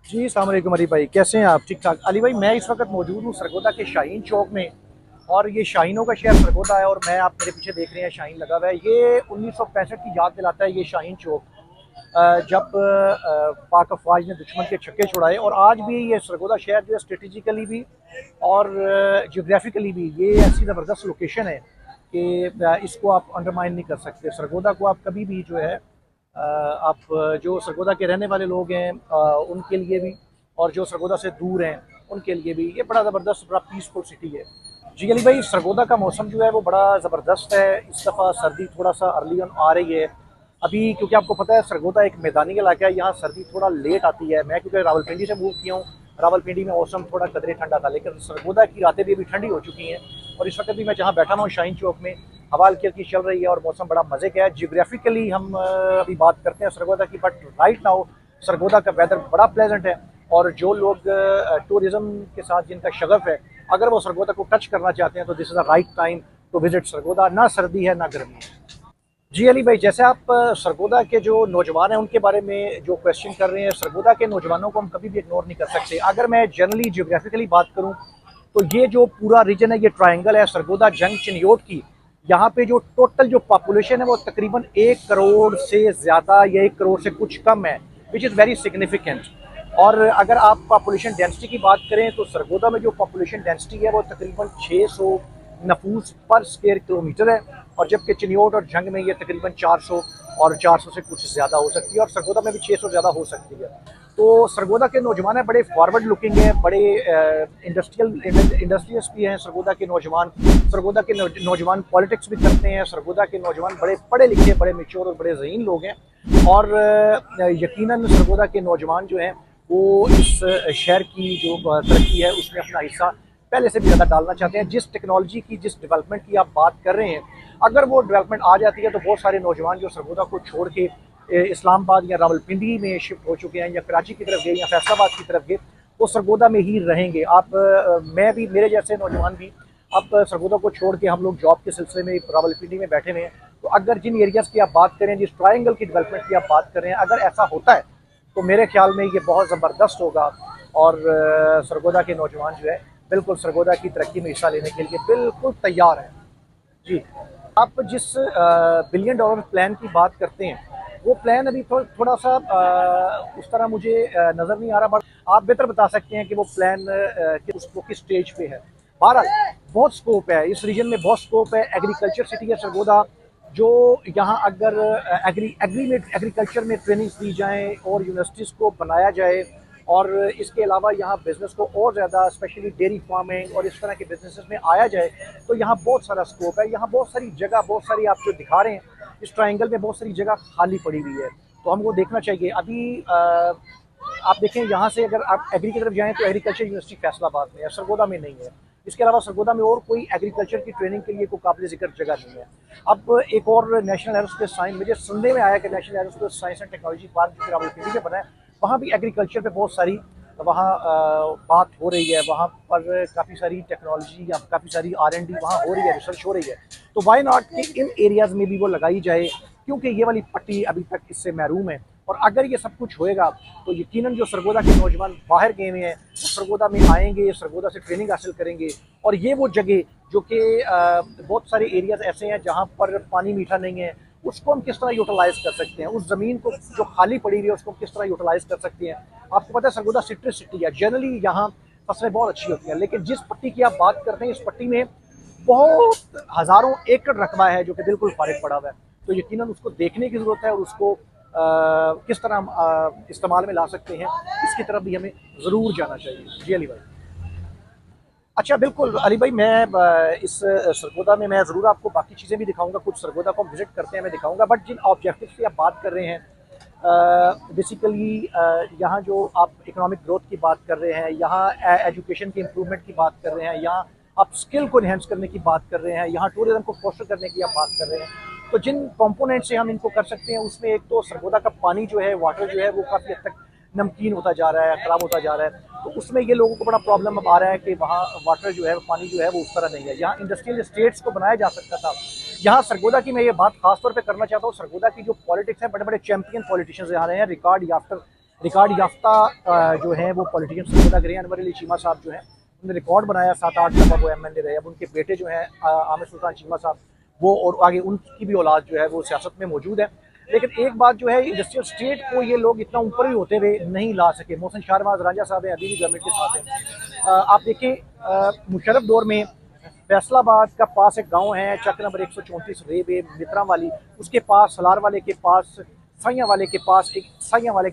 जी अस्सलाम वालेकुम अली भाई, कैसे हैं आप? ठीक ठाक। अली भाई, मैं इस वक्त मौजूद हूँ सरगोदा के शाहीन चौक में। और ये शाहीनों का शहर सरगोदा है और मैं, आप मेरे पीछे देख रहे हैं, शाहीन लगा हुआ है। ये 1965 की याद दिलाता है ये शाहीन चौक। जब पाक अफवाज ने दुश्मन के छक्के छुड़ाए। और आज भी ये सरगोदा शहर जो है स्ट्रेटिजिकली भी और जियोग्राफिकली भी ये ऐसी ज़बरदस्त लोकेशन है कि इसको आप अंडरमाइन नहीं कर सकते। सरगोदा को आप कभी भी जो है आप जो सरगोदा के रहने वाले लोग हैं उनके लिए भी, और जो सरगोदा से दूर हैं उनके लिए भी, ये बड़ा ज़बरदस्त, बड़ा पीसफुल सिटी है। जी अली भाई, सरगोदा का मौसम जो है वो बड़ा ज़बरदस्त है। इस दफ़ा सर्दी थोड़ा सा अर्ली ऑन आ रही है अभी, क्योंकि आपको पता है सरगोदा एक मैदानी इलाका है, यहाँ सर्दी थोड़ा लेट आती है। मैं क्योंकि रावलपिंडी से मूव किया हूँ, रावलपिंडी में मौसम थोड़ा कदरे ठंडा था, लेकिन सरगोदा की रातें भी अभी ठंडी हो चुकी हैं। और इस वक्त भी मैं जहाँ बैठा हुआ हूँ शाहीन चौक में, हवा हल्की हल्की चल रही है और मौसम बड़ा मज़े का है। जियोग्राफिकली हम अभी बात करते हैं सरगोदा की, बट राइट नाउ सरगोदा का वेदर बड़ा प्लेजेंट है। और जो लोग टूरिज़्म के साथ जिनका शगफ है, अगर वो सरगोदा को टच करना चाहते हैं तो this is the right time to visit Sargodha. ना सर्दी है ना गर्मी है। जी अली भाई, जैसे आप सरगोदा के जो नौजवान हैं उनके बारे में जो क्वेश्चन कर रहे हैं, सरगोदा के नौजवानों को हम कभी भी इग्नोर नहीं कर सकते। अगर मैं जनरली जियोग्राफिकली बात करूं तो ये जो पूरा रीजन है, ये ट्रायंगल है सरगोदा जंग चिन्योट की। यहाँ पे जो टोटल जो पॉपुलेशन है वो तकरीबन 1 करोड़ से ज़्यादा या 1 करोड़ से कुछ कम है, विच इज़ वेरी सिग्निफिकेंट। और अगर आप पॉपुलेशन डेंसिटी की बात करें तो सरगोदा में जो पॉपुलेशन डेंसिटी है वो तकरीबन 600 नफूस पर स्क्वायर किलोमीटर है। और जबकि चिन्योट और जंग में ये तकरीबन 400 और 400 से कुछ ज़्यादा हो सकती है, और सरगोदा में भी 600 ज़्यादा हो सकती है। तो सरगोदा के नौजवान हैं बड़े फॉरवर्ड लुकिंग हैं, बड़े इंडस्ट्रियलिस्ट भी हैं सरगोदा के नौजवान। सरगोदा के नौजवान पॉलिटिक्स भी करते हैं। सरगोदा के नौजवान बड़े पढ़े लिखे, बड़े मेच्योर और बड़े ज़हीन लोग हैं। और यकीनन सरगोदा के नौजवान जो हैं वो इस शहर की जो तरक्की है उसमें अपना हिस्सा पहले से भी ज़्यादा डालना चाहते हैं। जिस टेक्नोलॉजी की, जिस डेवलपमेंट की आप बात कर रहे हैं, अगर वो डेवलपमेंट आ जाती है तो बहुत सारे नौजवान जो सरगोदा को छोड़ के इस्लामाबाद या रावलपिंडी में शिफ्ट हो चुके हैं, या कराची की तरफ गए, या फैसलाबाद की तरफ गए, वो सरगोदा में ही रहेंगे। आप मैं भी, मेरे जैसे नौजवान भी अब सरगोदा को छोड़ के हम लोग जॉब के सिलसिले में रावलपिंडी में बैठे हुए हैं। तो अगर जिन एरियाज़ की आप बात करें, जिस ट्रायंगल की डेवलपमेंट की आप बात कर रहे हैं, अगर ऐसा होता है तो मेरे ख्याल में ये बहुत ज़बरदस्त होगा। और सरगोदा के नौजवान जो है बिल्कुल सरगोदा की तरक्की में हिस्सा लेने के लिए बिल्कुल तैयार हैं। जी, आप जिस बिलियन डॉलर प्लान की बात करते हैं, वो प्लान अभी थोड़ा सा उस तरह मुझे नज़र नहीं आ रहा, बट आप बेहतर बता सकते हैं कि वो प्लान उसको किस स्टेज पे है। बहरहाल बहुत स्कोप है इस रीजन में, बहुत स्कोप है। एग्रीकल्चर सिटी है सरगोदा, जो यहाँ अगर एग्रीकल्चर में ट्रेनिंग दी जाए और यूनिवर्सिटीज़ को बनाया जाए, और इसके अलावा यहाँ बिज़नेस को और ज़्यादा, स्पेशली डेयरी फार्मिंग और इस तरह के बिजनेसेस में आया जाए, तो यहाँ बहुत सारा स्कोप है। यहाँ बहुत सारी जगह, बहुत सारी, आप जो दिखा रहे हैं इस ट्रायंगल में, बहुत सारी जगह खाली पड़ी हुई है, तो हमको देखना चाहिए। अभी आप देखें, यहाँ से अगर आप एग्री की तरफ जाएँ तो एग्रीकल्चर यूनिवर्सिटी फैसलाबाद में है, सरगोदा में नहीं है। इसके अलावा सरगोदा में और कोई एग्रीकल्चर की ट्रेनिंग के लिए कोई काबिल ज़िक्र जगह नहीं है। अब एक और नेशनल एरोस्पेस साइंस, मुझे सुनने में आया कि national aerospace science and technology park जो रावलपिंडी में बना है, वहाँ भी एग्रीकल्चर पे बहुत सारी वहाँ बात हो रही है। वहाँ पर काफ़ी सारी टेक्नोलॉजी या काफ़ी सारी R&D वहाँ हो रही है, रिसर्च हो रही है। तो वाई नॉट कि इन एरियाज़ में भी वो लगाई जाए, क्योंकि ये वाली पट्टी अभी तक इससे महरूम है। और अगर ये सब कुछ होएगा तो यकीनन जो सरगोदा के नौजवान बाहर गए हुए हैं वो सरगोदा में आएंगे, सरगोदा से ट्रेनिंग हासिल करेंगे। और ये वो जगह जो कि बहुत सारे एरियाज़ ऐसे हैं जहाँ पर पानी मीठा नहीं है, उसको हम किस तरह यूटिलाइज़ कर सकते हैं। उस ज़मीन को जो खाली पड़ी हुई है उसको हम किस तरह यूटिलाइज़ कर सकते हैं। आपको पता है सरगोदा सिट्रस सिटी है, जनरली यहाँ फसलें बहुत अच्छी होती हैं, लेकिन जिस पट्टी की आप बात करते हैं, इस पट्टी में बहुत हज़ारों एकड़ रकबा है जो कि बिल्कुल फारिग पड़ा हुआ है। तो यकीनन उसको देखने की ज़रूरत है, और उसको किस तरह हम इस्तेमाल में ला सकते हैं, इसकी तरफ भी हमें ज़रूर जाना चाहिए। जी अली भाई। अच्छा, बिल्कुल अली भाई, मैं इस सरगोदा में मैं ज़रूर आपको बाकी चीज़ें भी दिखाऊंगा, कुछ सरगोदा को हम विज़िट करते हैं मैं दिखाऊंगा। बट जिन ऑब्जेक्टिव की आप बात कर रहे हैं, बेसिकली यहाँ जो आप इकोनॉमिक ग्रोथ की बात कर रहे हैं, यहाँ एजुकेशन की इम्प्रूवमेंट की बात कर रहे हैं, यहाँ आप स्किल को इन्हेंस करने की बात कर रहे हैं, यहाँ टूरिज्म को फोस्टर करने की आप बात कर रहे हैं, तो जिन कंपोनेंट से हम इनको कर सकते हैं उसमें एक तो सरगोदा का पानी जो है, वाटर जो है, वो काफ़ी हद तक नमकीन होता जा रहा है, ख़राब होता जा रहा है। तो उसमें ये लोगों को बड़ा प्रॉब्लम अब आ रहा है कि वहाँ वाटर जो है, पानी जो है, वो उस तरह नहीं है। यहाँ इंडस्ट्रियल स्टेट्स को बनाया जा सकता था। यहाँ सरगोदा की मैं ये बात खास तौर पे करना चाहता हूँ, सरगोदा की जो पॉलिटिक्स है, बड़े बड़े चैंपियन पॉलिटिशियंस यहाँ रहे हैं, रिकॉर्ड याफ्टर रिकॉर्ड याफ्ता जो है वो पॉलिटिशियन सरगोदा के रहे। अनवर अली चीमा साहब जो हैं उन्होंने रिकॉर्ड बनाया, 7-8 दफ़ा वो MLA रहे। अब उनके बेटे जो हैं आमिर सुल्तान चीमा साहब, वो और आगे उनकी भी औलाद जो है वो सियासत में मौजूद है। लेकिन एक बात जो है, इंडस्ट्रियल स्टेट को ये लोग इतना ऊपर भी होते हुए नहीं ला सके। मोहसिन शाहनवाज रांझा साहब हैं, अभी भी गवर्नमेंट के साथ हैं। आप देखें मुशर्रफ दौर में फैसलाबाद का पास एक गांव है चक नंबर 134 रेबे मित्रा वाली, उसके पास सलार वाले के पास साइयां वाले के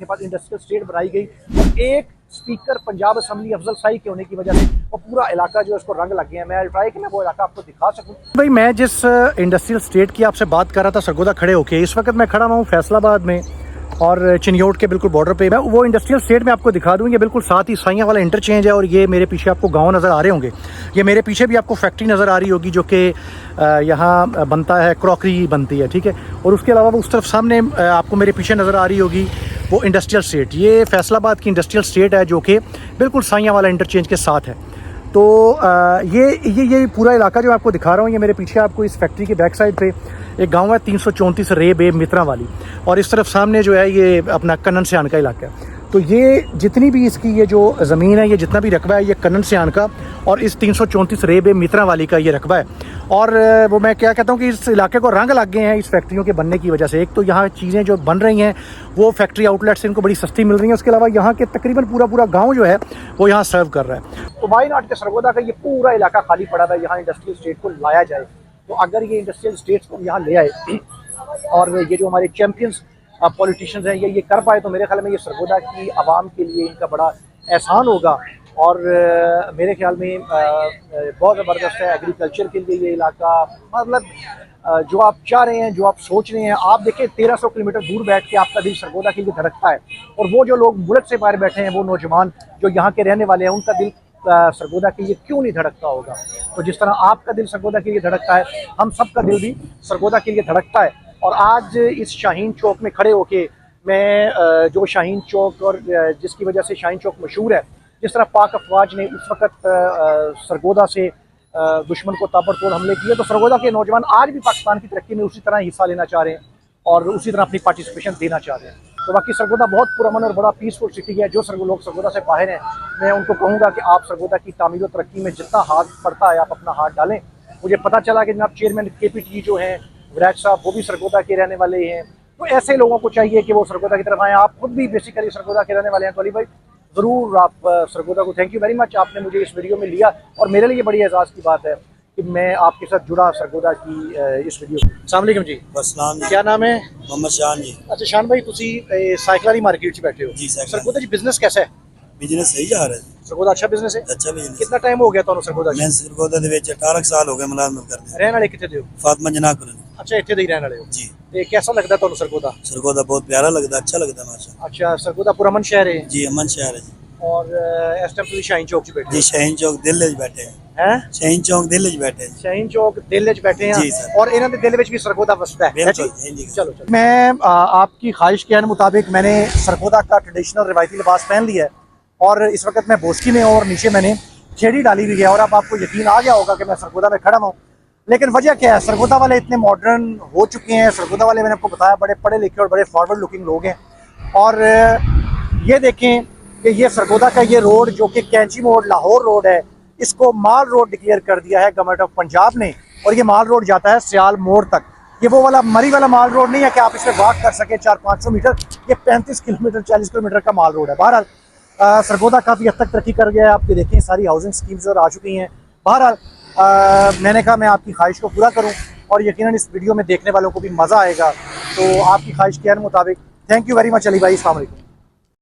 पास इंडस्ट्रियल स्टेट बनाई गई। और एक स्पीकर पंजाब असम्बली अफजल साई के होने की वजह से वो पूरा इलाका जो है उसको रंग लग गया है। मैं ट्राई कि मैं वो इलाका आपको दिखा सकूं। भाई मैं जिस इंडस्ट्रियल स्टेट की आपसे बात कर रहा था सरगोदा खड़े होके, इस वक्त मैं खड़ा हूँ फैसलाबाद में और चिन्योट के बिल्कुल बॉर्डर पे। मैं वो इंडस्ट्रियल स्टेट में आपको दिखा दूँ। ये बिल्कुल साथ ही साइयां वाला इंटरचेंज है और ये मेरे पीछे आपको गांव नज़र आ रहे होंगे। ये मेरे पीछे भी आपको फैक्ट्री नज़र आ रही होगी जो कि यहाँ बनता है, क्रॉकरी बनती है, ठीक है। और उसके अलावा उस तरफ सामने आपको मेरे पीछे नज़र आ रही होगी वो इंडस्ट्रियल स्टेट। ये फैसलाबाद की इंडस्ट्रियल स्टेट है जो कि बिल्कुल साइयां वाला इंटरचेंज के साथ है। तो ये पूरा इलाका जो आपको दिखा रहा हूँ, ये मेरे पीछे आपको इस फैक्ट्री के बैक साइड पे एक गांव है 334 रेबे मित्रा वाली, और इस तरफ सामने जो है ये अपना कन्नन सियान का इलाका है। तो ये जितनी भी इसकी ये जो ज़मीन है, ये जितना भी रकबा है, ये कन्नन सियान का और इस 334 रेबे मित्रा वाली का ये रकबा है। और वो मैं क्या कहता हूँ कि इस इलाके को रंग लग गए हैं इस फैक्ट्रियों के बनने की वजह से। एक तो यहाँ चीज़ें जो बन रही हैं वो फैक्ट्री आउटलेट से इनको बड़ी सस्ती मिल रही हैं, उसके अलावा यहाँ के तकरीबन पूरा गाँव जो है वो यहाँ सर्व कर रहा है। तो वाई नॉट के सरगोदा का ये पूरा इलाका खाली पड़ा था, यहाँ इंडस्ट्रियल स्टेट को लाया जाए। तो अगर ये इंडस्ट्रियल स्टेट्स को यहाँ ले आए और ये जो हमारे चैम्पियंस पॉलिटिशियंस हैं ये कर पाए, तो मेरे ख्याल में ये सरगोदा की आवाम के लिए इनका बड़ा एहसान होगा। और मेरे ख्याल में बहुत ज़बरदस्त है एग्रीकल्चर के लिए ये इलाका। मतलब जो आप चाह रहे हैं, जो आप सोच रहे हैं, आप देखें 1300 किलोमीटर दूर बैठ के आपका दिल सरगोदा के लिए धड़कता है। और वो जो लोग मुल्क से बाहर बैठे हैं, वो नौजवान जो यहाँ के रहने वाले हैं, उनका दिल सरगोदा के लिए क्यों नहीं धड़कता होगा। तो जिस तरह आपका दिल सरगोदा के लिए धड़कता है, हम सब का दिल भी सरगोदा के लिए धड़कता है। और आज इस शाहीन चौक में खड़े होके मैं जो शाहीन चौक और जिसकी वजह से शाहीन चौक मशहूर है, जिस तरह पाक अफवाज ने उस वक़्त सरगोदा से दुश्मन को ताबड़तोड़ हमले किए, तो सरगोदा के नौजवान आज भी पाकिस्तान की तरक्की में उसी तरह हिस्सा लेना चाह रहे हैं और उसी तरह अपनी पार्टिसिपेशन देना चाह रहे हैं। तो बाकी सरगोदा बहुत पुरअमन और बड़ा पीसफुल सिटी है। जो लोग सरगोदा से बाहर हैं, मैं उनको कहूँगा कि आप सरगोदा की तामीर और तरक्की में जितना हाथ पड़ता है आप अपना हाथ डालें। मुझे पता चला कि जनाब चेयरमैन KPT जो हैं विराज साहब, वो भी सरगोदा के रहने वाले हैं। तो ऐसे लोगों को चाहिए कि वो सरगोदा की तरफ आएँ। आप खुद भी बेसिकली सरगोदा के रहने वाले हैं, तो अली भाई ज़रूर आप सरगोदा को थैंक यू वेरी मच, आपने मुझे इस वीडियो में लिया और मेरे लिए बड़ी एजाज़ की बात है कि मैं आपके साथ जुड़ा सरगोदा की इस वीडियो में। अस्सलाम वालेकुम जी। अस्सलाम जी। क्या नाम है? मोहम्मद शान जी। अच्छा शान भाई, तुसी साइकिल मार्केट से बैठे हो जी। सरगोदा जी बिजनेस कैसा है? बिजनेस सही जा रहा है। सरगोदा अच्छा बिजनेस है? अच्छा बिजनेस। कितना टाइम हो गया ਤੁਹਾਨੂੰ सरगोदा मैं सरगोदा ਦੇ ਵਿੱਚ 18 ਸਾਲ ਹੋ ਗਏ ਮੁਲਾਜ਼ਮਤ ਕਰਦੇ। रहने वाले कितने हो? फातिमा जना कॉलोनी। अच्छा इतने ही रहने वाले हो जी। ਤੇ कैसा लगता है ਤੁਹਾਨੂੰ सरगोदा? सरगोदा बहुत प्यारा लगता है, अच्छा लगता है माशा। अच्छा सरगोदा पुरअमन शहर है जी, अमन शहर है जी। और इस टाइम ਤੁਸੀਂ शाहीन चौक 'ਚ बैठे जी शाहीन चौक दिल ਵਿੱਚ बैठे हैं। हैं? शाहीन चौक दिल ਵਿੱਚ बैठे हैं। शाहीन चौक दिल ਵਿੱਚ बैठे हैं जी सर। और इन्होंने दिल ਵਿੱਚ भी सरगोदा बसता है। बिल्कुल जी। चलो मैं आपकी ख्वाहिश के मुताबिक मैंने सरगोदा का ट्रेडिशनल रिवायती लिबास पहन लिया है और इस वक्त मैं बोस्की में हूँ और नीचे मैंने छेड़ी डाली हुई है। और अब आपको यकीन आ गया होगा कि मैं सरगोदा में खड़ा हूँ। लेकिन वजह क्या है, सरगोदा वाले इतने मॉडर्न हो चुके हैं। सरगोदा वाले मैंने आपको बताया बड़े पढ़े लिखे और बड़े फॉरवर्ड लुकिंग लोग हैं। और ये देखें कि ये सरगोदा का ये रोड जो कि कैंची मोड़ लाहौर रोड है, इसको माल रोड डिक्लेयर कर दिया है गवर्नमेंट ऑफ पंजाब ने। और ये माल रोड जाता है सियाल मोड़ तक। ये वो वाला मरी वाला माल रोड नहीं है कि आप इसमें वॉक कर सके 400-500 मीटर। ये 35 किलोमीटर 40 किलोमीटर का माल रोड है। बहरहाल सरगोदा काफ़ी हद तक तरक्की कर गया है। आप देखें सारी हाउसिंग स्कीम्स आ चुकी हैं। बहरहाल मैंने कहा मैं आपकी ख्वाहिश को पूरा करूं और यकीनन इस वीडियो में देखने वालों को भी मज़ा आएगा। तो आपकी ख्वाहिश के मुताबिक thank you very much Ali भाई, अस्सलाम वालेकुम।